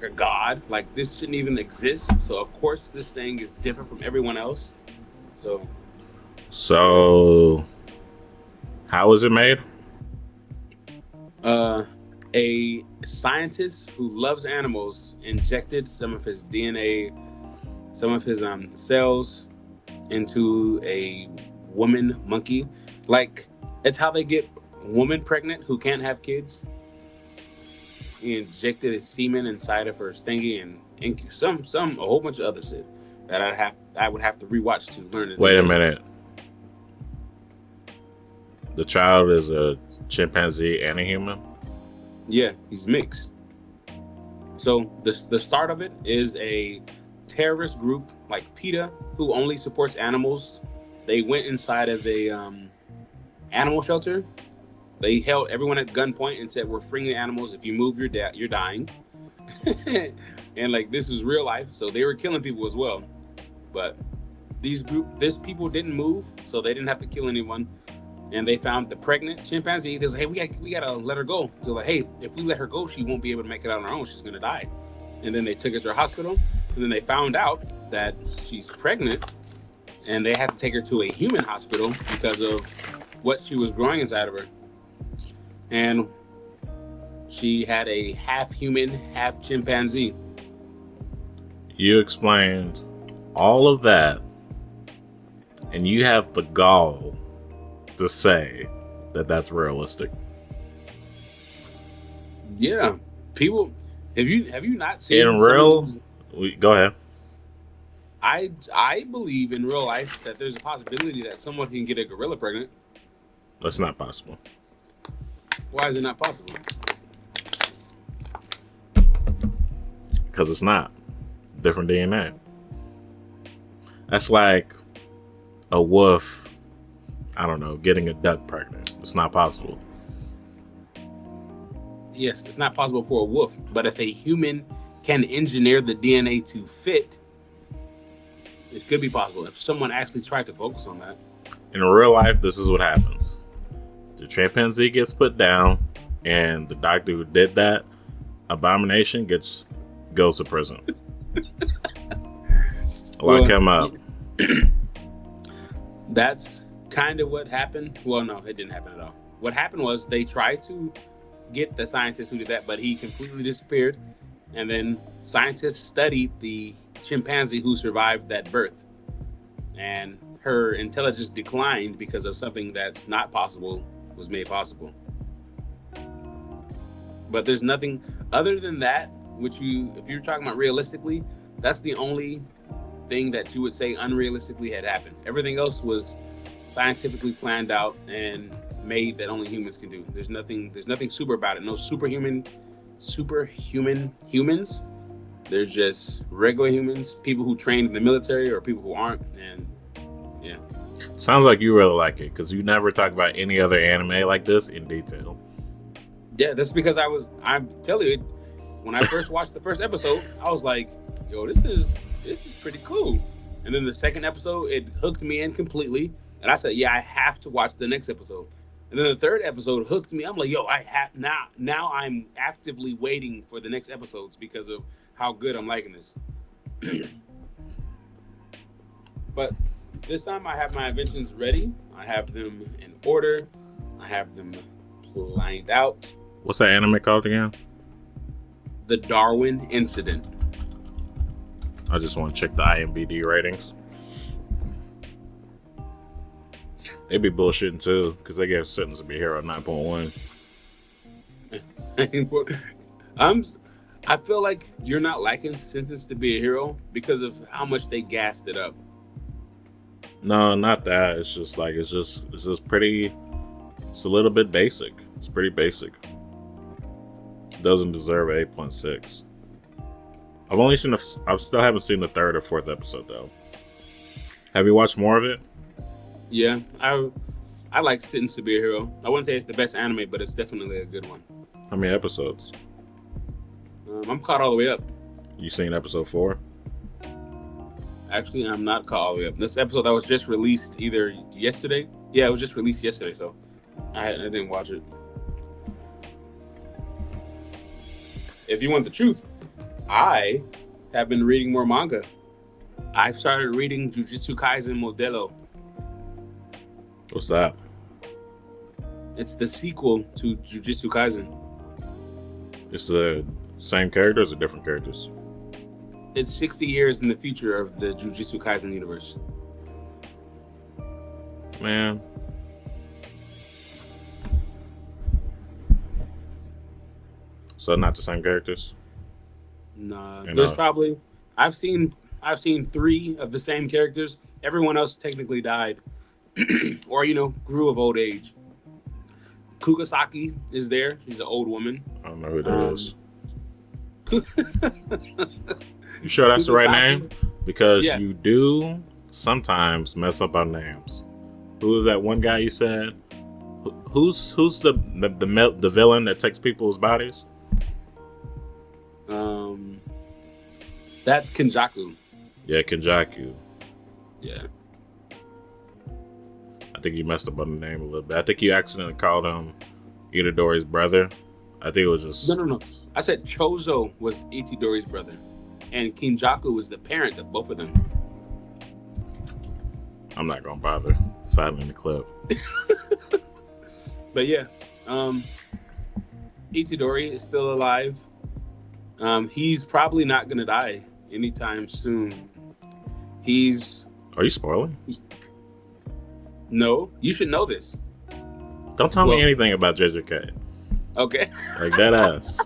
like a god. Like this shouldn't even exist. So of course this thing is different from everyone else. So yeah. So, how was it made? Uh, a scientist who loves animals injected some of his DNA, some of his cells into a woman monkey. Like it's how they get women pregnant who can't have kids. He injected his semen inside of her thingy and some a whole bunch of other shit that I would have to rewatch to learn the Wait a details. minute. The child is a chimpanzee and a human? Yeah, he's mixed. So the start of it is a terrorist group like PETA who only supports animals. They went inside of a animal shelter. They held everyone at gunpoint and said, "We're freeing the animals. If you move, you're dying." And like this was real life, so they were killing people as well. But this people didn't move, so they didn't have to kill anyone. And they found the pregnant chimpanzee. They said, "Hey, we gotta let her go." They're like, "Hey, if we let her go, she won't be able to make it out on her own. She's gonna die." And then they took her to a hospital, and then they found out that she's pregnant, and they had to take her to a human hospital because of what she was growing inside of her. And she had a half human, half chimpanzee. You explained all of that, and you have the gall to say that that's realistic. Yeah, people, have you not In seen some of real, these? go ahead. I believe in real life that there's a possibility that someone can get a gorilla pregnant. That's not possible. Why is it not possible? Because it's not. Different DNA. That's like a wolf, I don't know, getting a duck pregnant. It's not possible. Yes, it's not possible for a wolf, but if a human can engineer the DNA to fit, it could be possible if someone actually tried to focus on that. In real life, this is what happens. The chimpanzee gets put down, and the doctor who did that abomination goes to prison. Lock Well, him up. that's kind of what happened. Well, no, it didn't happen at all. What happened was they tried to get the scientist who did that, but he completely disappeared. And then scientists studied the chimpanzee who survived that birth, and her intelligence declined because of something that's not possible was made possible. But there's nothing other than that, which if you're talking about realistically, that's the only thing that you would say unrealistically had happened. Everything else was scientifically planned out and made that only humans can do. There's nothing super about it. No superhuman humans. They're just regular humans, people who trained in the military or people who aren't. And yeah. Sounds like you really like it, because you never talk about any other anime like this in detail. Yeah, that's because I'm telling you, when I first watched the first episode, I was like, yo, this is pretty cool. And then the second episode, it hooked me in completely. And I said, yeah, I have to watch the next episode. And then the third episode hooked me. I'm like, yo, I have now I'm actively waiting for the next episodes because of how good I'm liking this. But this time I have my inventions ready. I have them in order. I have them planned out. What's that anime called again? The Darwin Incident. I just want to check the IMDb ratings. They be bullshitting too, because they gave Sentence to Be a Hero 9.1. I feel like you're not liking Sentence to Be a Hero because of how much they gassed it up. No, not that. It's just like it's just pretty. It's a little bit basic. It's pretty basic. Doesn't deserve 8.6. I still haven't seen the third or fourth episode though. Have you watched more of it? Yeah, I like Sentence to Be a Hero. I wouldn't say it's the best anime, but it's definitely a good one. How many episodes? I'm caught all the way up. You seen episode 4? Actually, I'm not caught all the way up. This episode that was just released either yesterday. Yeah, it was just released yesterday, so I didn't watch it. If you want the truth, I have been reading more manga. I've started reading Jujutsu Kaisen Modelo. What's that? It's the sequel to Jujutsu Kaisen. It's the same characters or different characters? It's 60 years in the future of the Jujutsu Kaisen universe. Man. So not the same characters? Nah, You there's know. probably I've seen 3 of the same characters. Everyone else technically died, or grew of old age. Kugasaki is there. She's an old woman. I don't know who that is. You sure that's the right name? Because Yeah. you do sometimes mess up our names. Who is that one guy you said? Who's the villain that takes people's bodies? That's Kenjaku. Yeah, Kenjaku. Yeah. I think you messed up on the name a little bit. I think you accidentally called him Itadori's brother. I think it was just... No. I said Chozo was Itadori's brother, and Kenjaku was the parent of both of them. I'm not gonna bother finding the clip. But yeah, Itadori is still alive. He's probably not gonna die anytime soon. Are you spoiling? No, you should know this. Don't tell me anything about JJK. Okay. Like that ass.